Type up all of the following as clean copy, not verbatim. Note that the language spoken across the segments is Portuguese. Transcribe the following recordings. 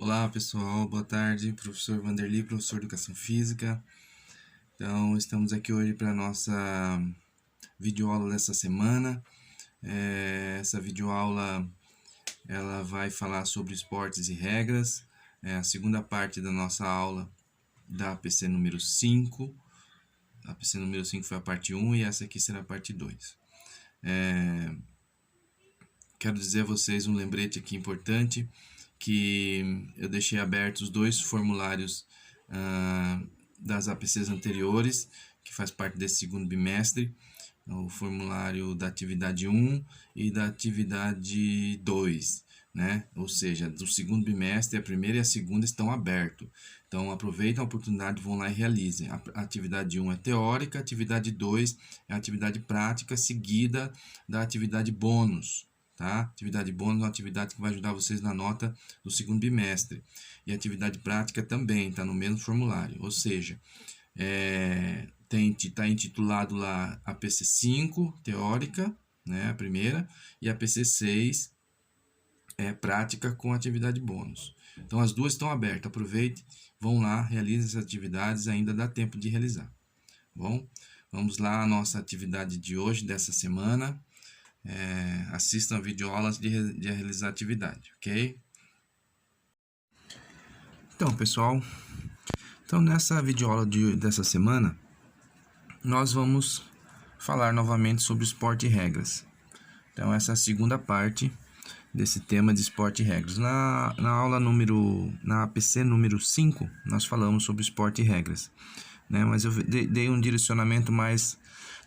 Olá pessoal, boa tarde, professor Vanderly, professor de Educação Física. Então, estamos aqui hoje para a nossa videoaula dessa semana. Essa videoaula ela vai falar sobre esportes e regras. É a segunda parte da nossa aula da APC número 5. A APC número 5 foi a parte 1 e essa aqui será a parte 2. Quero dizer a vocês um lembrete aqui importante, que eu deixei abertos 2 formulários das APCs anteriores, que faz parte desse segundo bimestre, o formulário da atividade 1 e da atividade 2, né? Ou seja, do segundo bimestre, a primeira e a segunda estão abertos. Então, aproveitem a oportunidade, vão lá e realizem. A atividade 1 é teórica, a atividade 2 é a atividade prática, seguida da atividade bônus. Tá? Atividade bônus é uma atividade que vai ajudar vocês na nota do segundo bimestre. E atividade prática também está no mesmo formulário. Ou seja, está intitulado lá a PC 5, teórica, né, a primeira, e a PC 6 é prática com atividade bônus. Então as duas estão abertas. Aproveite, vão lá, realizem essas atividades, ainda dá tempo de realizar. Bom, vamos lá à nossa atividade de hoje, dessa semana. Assistam a videoaulas de realizar atividade, ok? Então, pessoal, nessa videoaula dessa semana, nós vamos falar novamente sobre esporte e regras. Então, essa é a segunda parte desse tema de esporte e regras. Na APC número 5, nós falamos sobre esporte e regras, né? Mas eu dei um direcionamento mais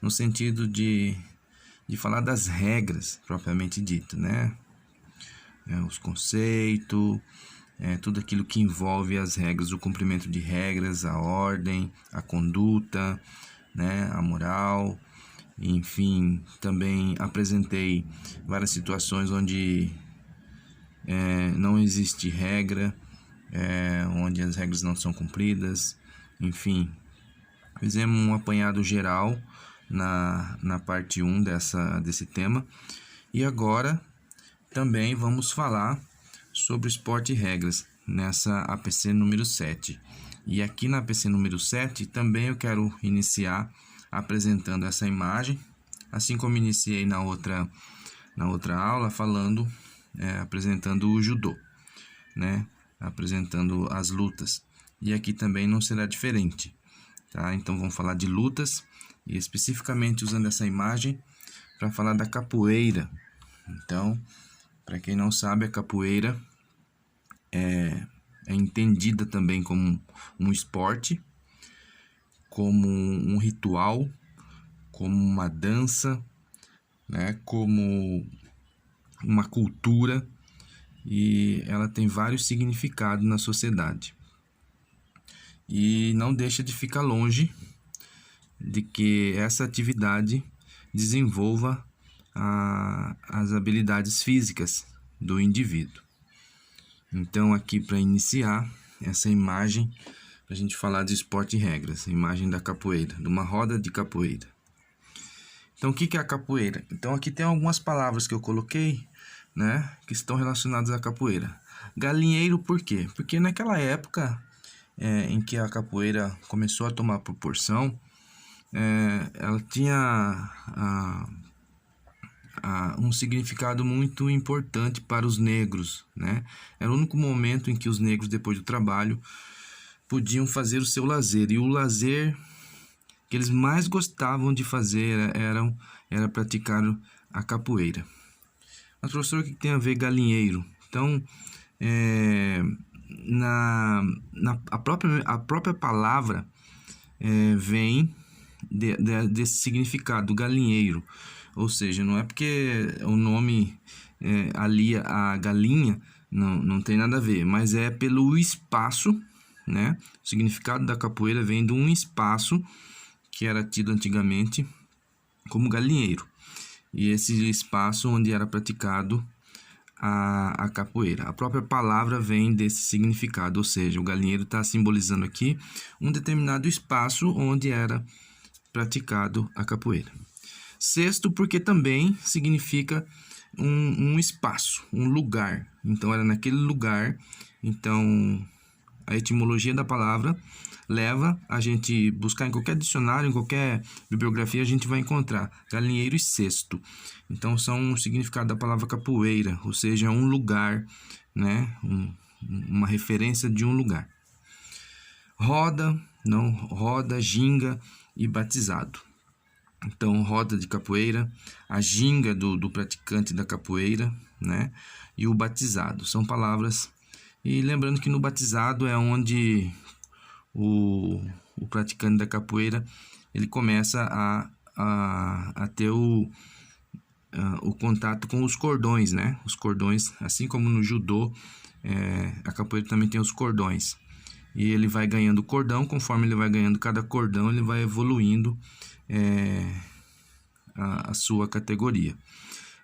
no sentido de falar das regras propriamente dito, né? Os conceitos, tudo aquilo que envolve as regras, o cumprimento de regras, a ordem, a conduta, né? A moral, enfim, também apresentei várias situações onde não existe regra, onde as regras não são cumpridas, enfim, fizemos um apanhado geral na parte 1 desse tema. E agora também vamos falar sobre esporte e regras nessa APC número 7. E aqui na APC número 7 também eu quero iniciar apresentando essa imagem, assim como iniciei na outra aula falando, apresentando o judô, né? Apresentando as lutas. E aqui também não será diferente. Tá? Então vamos falar de lutas e especificamente usando essa imagem para falar da capoeira. Então, para quem não sabe, a capoeira é entendida também como um esporte, como um ritual, como uma dança, né? Como uma cultura, e ela tem vários significados na sociedade. E não deixa de ficar longe de que essa atividade desenvolva as habilidades físicas do indivíduo. Então, aqui para iniciar essa imagem, para a gente falar de esporte e regras, a imagem da capoeira, de uma roda de capoeira. Então, o que é a capoeira? Então, aqui tem algumas palavras que eu coloquei, né, que estão relacionadas à capoeira. Galinheiro, por quê? Porque naquela época em que a capoeira começou a tomar proporção, ela tinha um significado muito importante para os negros, né? Era o único momento em que os negros, depois do trabalho, podiam fazer o seu lazer. E o lazer que eles mais gostavam de fazer era praticar a capoeira. Mas, professor, o que tem a ver galinheiro? Então, a própria palavra vem desse significado, galinheiro. Ou seja, não é porque o nome alia a galinha, não tem nada a ver, mas é pelo espaço, né? O significado da capoeira vem de um espaço que era tido antigamente como galinheiro. E esse espaço onde era praticado a capoeira. A própria palavra vem desse significado, ou seja, o galinheiro está simbolizando aqui um determinado espaço onde era praticado a capoeira. Sexto, porque também significa um espaço, um lugar. Então era naquele lugar. Então a etimologia da palavra leva a gente buscar em qualquer dicionário, em qualquer bibliografia, a gente vai encontrar galinheiro e cesto. Então são o significado da palavra capoeira, ou seja, um lugar, né? Uma referência de um lugar. Roda, ginga e batizado. Então, roda de capoeira, a ginga do praticante da capoeira, né? E o batizado. São palavras. E lembrando que no batizado é onde o praticante da capoeira ele começa a ter o contato com os cordões, né? Os cordões, assim como no judô, a capoeira também tem os cordões. E ele vai ganhando cordão, conforme ele vai ganhando cada cordão, ele vai evoluindo a sua categoria.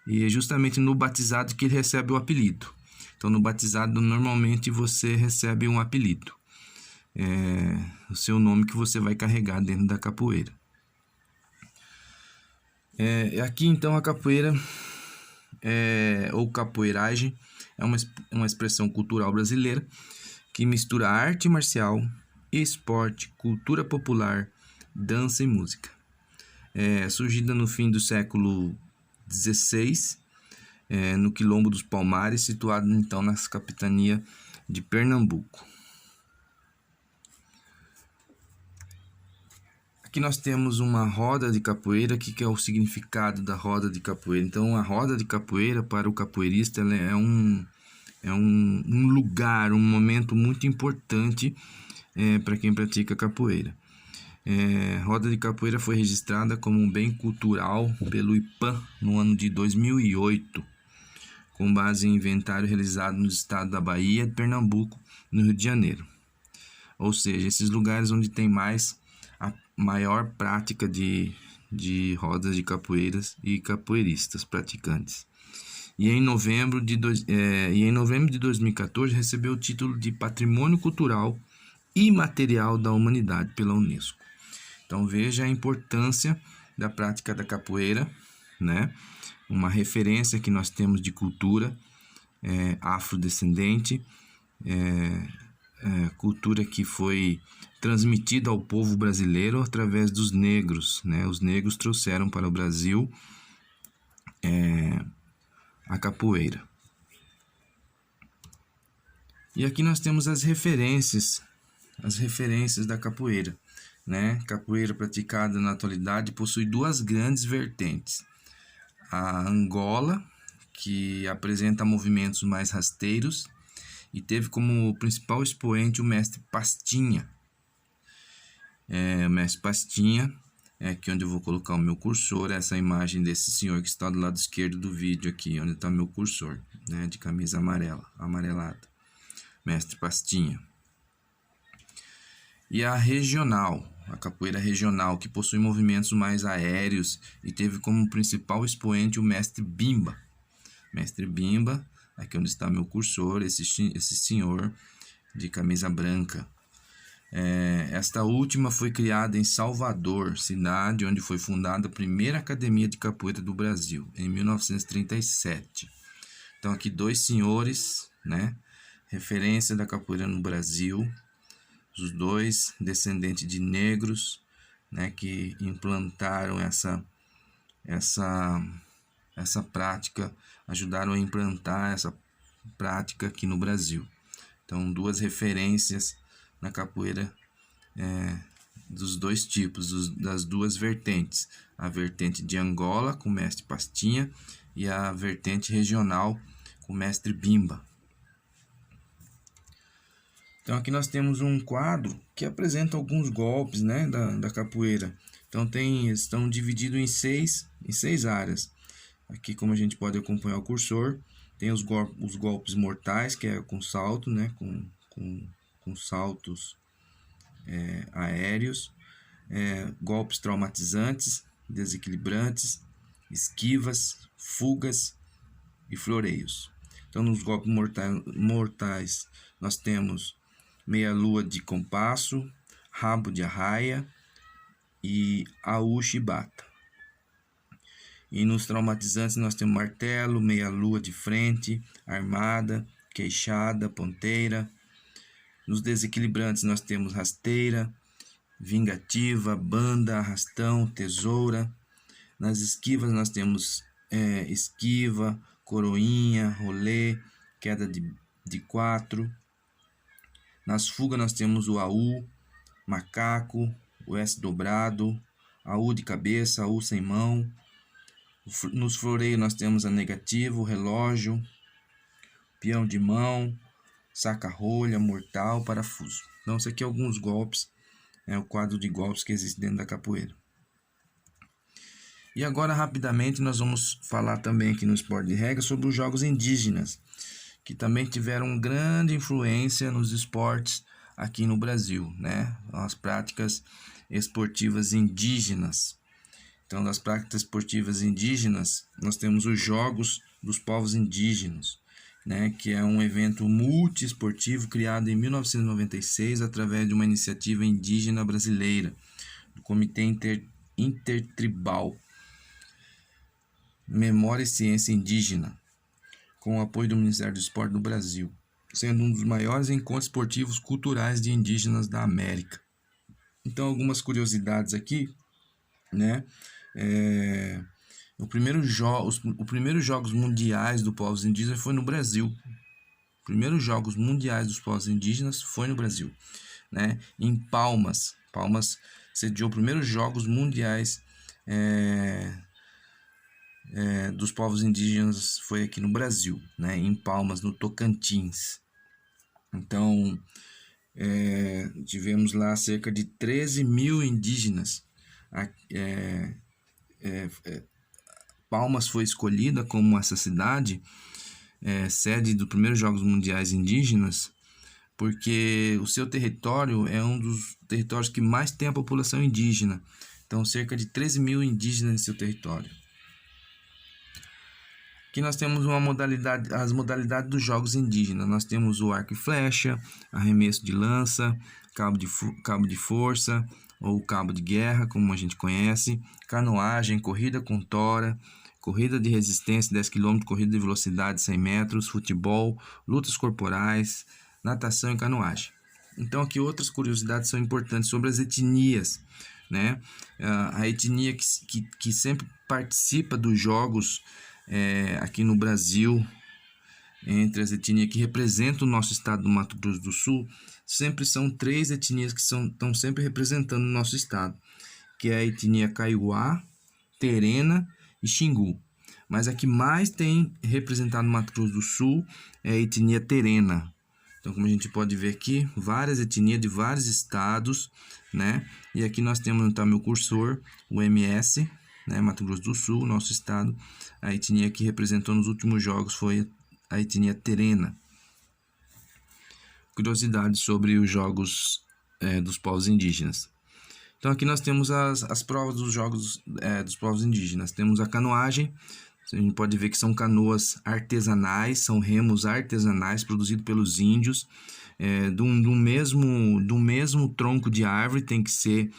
E é justamente no batizado que ele recebe o apelido. Então, no batizado, normalmente você recebe um apelido. O seu nome que você vai carregar dentro da capoeira. Aqui, então, a capoeira, ou capoeiragem, é uma expressão cultural brasileira que mistura arte marcial, esporte, cultura popular, dança e música. Surgida no fim do século XVI, no Quilombo dos Palmares, situado então na capitania de Pernambuco. Aqui nós temos uma roda de capoeira, que é o significado da roda de capoeira. Então, a roda de capoeira para o capoeirista ela é um lugar, um momento muito importante para quem pratica capoeira. Roda de capoeira foi registrada como um bem cultural pelo IPAM no ano de 2008, com base em inventário realizado no estado da Bahia, Pernambuco, no Rio de Janeiro. Ou seja, esses lugares onde tem a maior prática de rodas de capoeiras e capoeiristas praticantes. E em novembro de 2014 recebeu o título de Patrimônio Cultural Imaterial da Humanidade pela Unesco. Então veja a importância da prática da capoeira, né? Uma referência que nós temos de cultura afrodescendente, cultura que foi transmitida ao povo brasileiro através dos negros, né? Os negros trouxeram para o Brasil a capoeira. E aqui nós temos as referências da capoeira, né? Capoeira praticada na atualidade possui duas grandes vertentes. A Angola, que apresenta movimentos mais rasteiros e teve como principal expoente o mestre Pastinha. O mestre Pastinha, aqui onde eu vou colocar o meu cursor, essa imagem desse senhor que está do lado esquerdo do vídeo aqui, onde está meu cursor, né? De camisa amarelada. Mestre Pastinha. E a capoeira regional, que possui movimentos mais aéreos e teve como principal expoente o mestre Bimba. Mestre Bimba, aqui onde está meu cursor, esse senhor de camisa branca. Esta última foi criada em Salvador, cidade onde foi fundada a primeira academia de capoeira do Brasil, em 1937. Então aqui dois senhores, né? Referência da capoeira no Brasil. Os dois descendentes de negros, né, que implantaram essa prática, ajudaram a implantar essa prática aqui no Brasil. Então, duas referências na capoeira dos dois tipos, das duas vertentes. A vertente de Angola, com o mestre Pastinha, e a vertente regional, com o mestre Bimba. Então aqui nós temos um quadro que apresenta alguns golpes, né, da capoeira. Então estão divididos em seis áreas. Aqui, como a gente pode acompanhar o cursor, tem os golpes mortais, que é com salto, né, com saltos aéreos, golpes traumatizantes, desequilibrantes, esquivas, fugas e floreios. Então nos golpes mortais nós temos meia-lua de compasso, rabo de arraia e aú chibata. E nos traumatizantes nós temos martelo, meia-lua de frente, armada, queixada, ponteira. Nos desequilibrantes nós temos rasteira, vingativa, banda, arrastão, tesoura. Nas esquivas nós temos esquiva, coroinha, rolê, queda de 4. Nas fugas nós temos o AU, macaco, o S dobrado, AU de cabeça, AU sem mão. Nos floreios nós temos a negativa, o relógio, peão de mão, saca-rolha, mortal, parafuso. Então, isso aqui é alguns golpes, o quadro de golpes que existe dentro da capoeira. E agora, rapidamente, nós vamos falar também aqui no Esporte de Regra sobre os jogos indígenas, que também tiveram grande influência nos esportes aqui no Brasil, né? As práticas esportivas indígenas. Então, das práticas esportivas indígenas, nós temos os Jogos dos Povos Indígenas, né, que é um evento multiesportivo criado em 1996 através de uma iniciativa indígena brasileira, do Comitê Intertribal Memória e Ciência Indígena, com o apoio do Ministério do Esporte do Brasil, sendo um dos maiores encontros esportivos culturais de indígenas da América. Então, algumas curiosidades aqui, né? Os primeiros Jogos Mundiais dos Povos Indígenas foi no Brasil. Os primeiros Jogos Mundiais dos Povos Indígenas foi no Brasil, né? Em Palmas sediou os primeiros Jogos Mundiais dos Povos Indígenas, foi aqui no Brasil, né? Em Palmas, no Tocantins. Então, tivemos lá cerca de 13 mil indígenas. Palmas foi escolhida como essa cidade, sede dos primeiros Jogos Mundiais Indígenas, porque o seu território é um dos territórios que mais tem a população indígena. Então, cerca de 13 mil indígenas em seu território. Aqui nós temos as modalidades dos jogos indígenas. Nós temos o arco e flecha, arremesso de lança, cabo de força, ou cabo de guerra, como a gente conhece, canoagem, corrida com tora, corrida de resistência 10 km, corrida de velocidade 100 metros, futebol, lutas corporais, natação e canoagem. Então, aqui outras curiosidades são importantes sobre as etnias, né? A etnia que sempre participa dos jogos aqui no Brasil, entre as etnias que representam o nosso estado do Mato Grosso do Sul, sempre são 3 etnias que estão sempre representando o nosso estado, que é a etnia Kaiowá, Terena e Xingu. Mas a que mais tem representado no Mato Grosso do Sul é a etnia Terena. Então, como a gente pode ver aqui, várias etnias de vários estados, né? E aqui nós temos no meu cursor o MS, né? Mato Grosso do Sul, nosso estado. A etnia que representou nos últimos jogos foi a etnia Terena. Curiosidades sobre os jogos dos povos indígenas. Então, aqui nós temos as provas dos jogos dos povos indígenas. Temos a canoagem. A gente pode ver que são canoas artesanais, são remos artesanais produzidos pelos índios, do mesmo tronco de árvore, tem que ser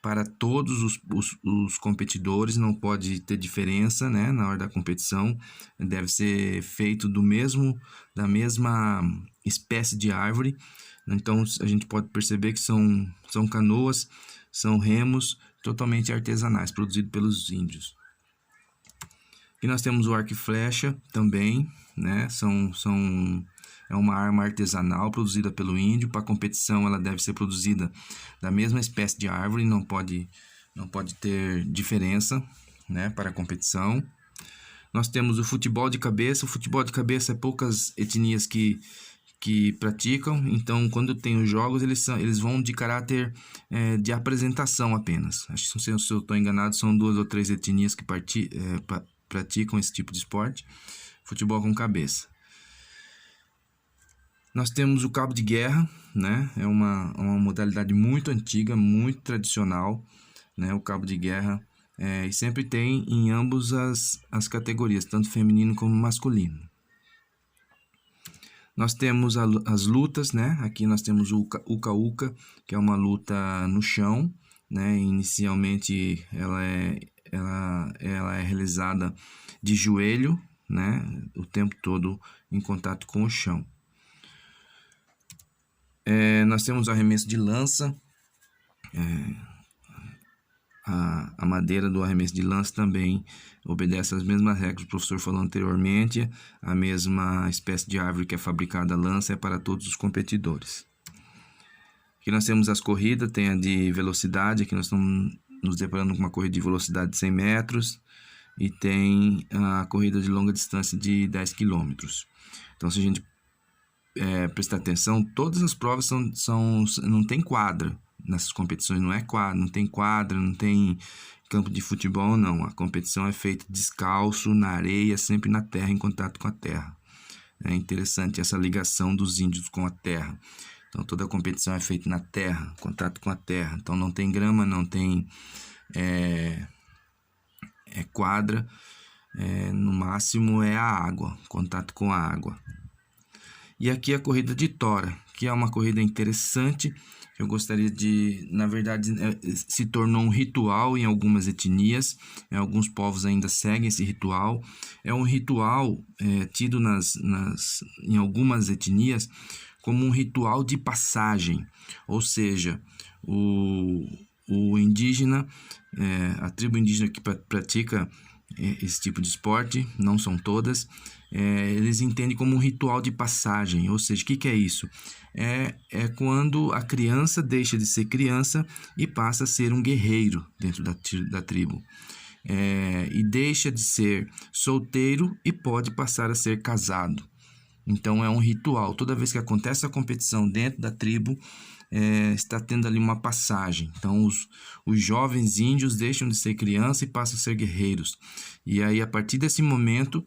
para todos os competidores, não pode ter diferença, né, na hora da competição, deve ser feito da mesma espécie de árvore. Então, a gente pode perceber que são canoas, são remos totalmente artesanais, produzidos pelos índios. Aqui nós temos o arco e flecha também, né? É uma arma artesanal produzida pelo índio. Para competição, ela deve ser produzida da mesma espécie de árvore, não pode ter diferença, né, para a competição. Nós temos o futebol de cabeça. O futebol de cabeça é poucas etnias que praticam, então quando tem os jogos eles vão de caráter de apresentação apenas. Acho que, se eu estou enganado, são 2 ou 3 etnias que praticam esse tipo de esporte, futebol com cabeça. Nós temos o cabo de guerra, né? É uma modalidade muito antiga, muito tradicional, né? O cabo de guerra, e sempre tem em ambas as categorias, tanto feminino como masculino. Nós temos as lutas, né? Aqui nós temos o Uka-Uka, que é uma luta no chão, né? Inicialmente ela ela é realizada de joelho, né, o tempo todo em contato com o chão. Nós temos o arremesso de lança. A madeira do arremesso de lança também obedece às mesmas regras que o professor falou anteriormente. A mesma espécie de árvore que é fabricada a lança é para todos os competidores. Aqui nós temos as corridas, tem a de velocidade, aqui nós estamos nos deparando com uma corrida de velocidade de 100 metros e tem a corrida de longa distância de 10 km. Então, se a gente prestar atenção, todas as provas não tem quadra nessas competições, não tem quadra, não tem campo de futebol, não. A competição é feita descalço, na areia, sempre na terra, em contato com a terra. É interessante essa ligação dos índios com a terra. Então, toda a competição é feita na terra, contato com a terra. Então, não tem grama, não tem quadra, no máximo é a água, contato com a água. E aqui a corrida de tora, que é uma corrida interessante, que eu gostaria de, na verdade, se tornou um ritual em algumas etnias, alguns povos ainda seguem esse ritual. É um ritual tido em algumas etnias como um ritual de passagem, ou seja, o indígena, a tribo indígena que pratica esse tipo de esporte, não são todas, eles entendem como um ritual de passagem. Ou seja, o que é isso? É quando a criança deixa de ser criança e passa a ser um guerreiro dentro da tribo. E deixa de ser solteiro e pode passar a ser casado. Então é um ritual. Toda vez que acontece a competição dentro da tribo, está tendo ali uma passagem. Então os jovens índios deixam de ser criança e passam a ser guerreiros. E aí, a partir desse momento,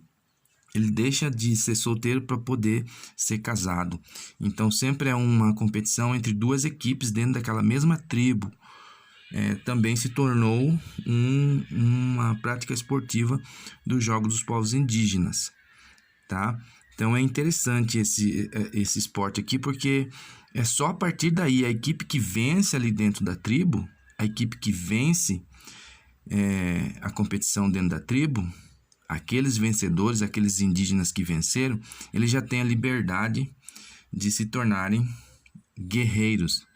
ele deixa de ser solteiro para poder ser casado. Então sempre é uma competição entre duas equipes dentro daquela mesma tribo. Também se tornou uma prática esportiva dos Jogos dos Povos Indígenas, tá? Então é interessante esse esporte aqui, porque é só a partir daí a equipe que vence ali dentro da tribo, a equipe que vence a competição dentro da tribo, aqueles vencedores, aqueles indígenas que venceram, eles já têm a liberdade de se tornarem guerreiros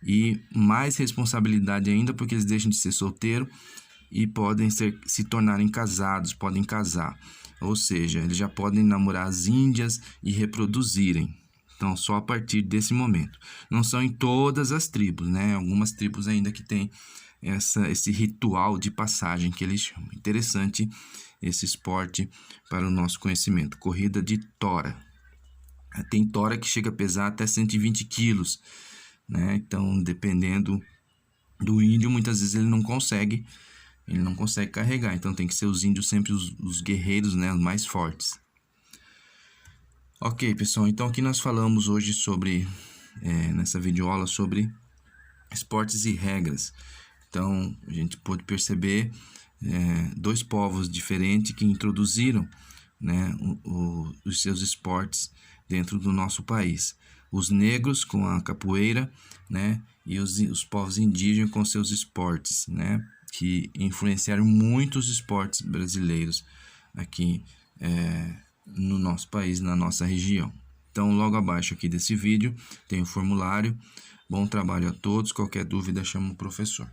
e mais responsabilidade ainda, porque eles deixam de ser solteiros e podem se tornarem casados, podem casar. Ou seja, eles já podem namorar as índias e reproduzirem. Então, só a partir desse momento. Não são em todas as tribos, né? Algumas tribos ainda que tem esse ritual de passagem que eles chamam. Interessante esse esporte para o nosso conhecimento. Corrida de tora. Tem tora que chega a pesar até 120 quilos, né? Então, dependendo do índio, muitas vezes ele não consegue carregar. Então, tem que ser os índios sempre os guerreiros, né? Os mais fortes. Ok, pessoal. Então, aqui nós falamos hoje sobre, nessa videoaula, sobre esportes e regras. Então, a gente pôde perceber dois povos diferentes que introduziram, né, os seus esportes dentro do nosso país. Os negros com a capoeira, né, e os povos indígenas com seus esportes, né, que influenciaram muitos esportes brasileiros aqui no nosso país, na nossa região. Então, logo abaixo aqui desse vídeo tem o formulário. Bom trabalho a todos. Qualquer dúvida, chama o professor.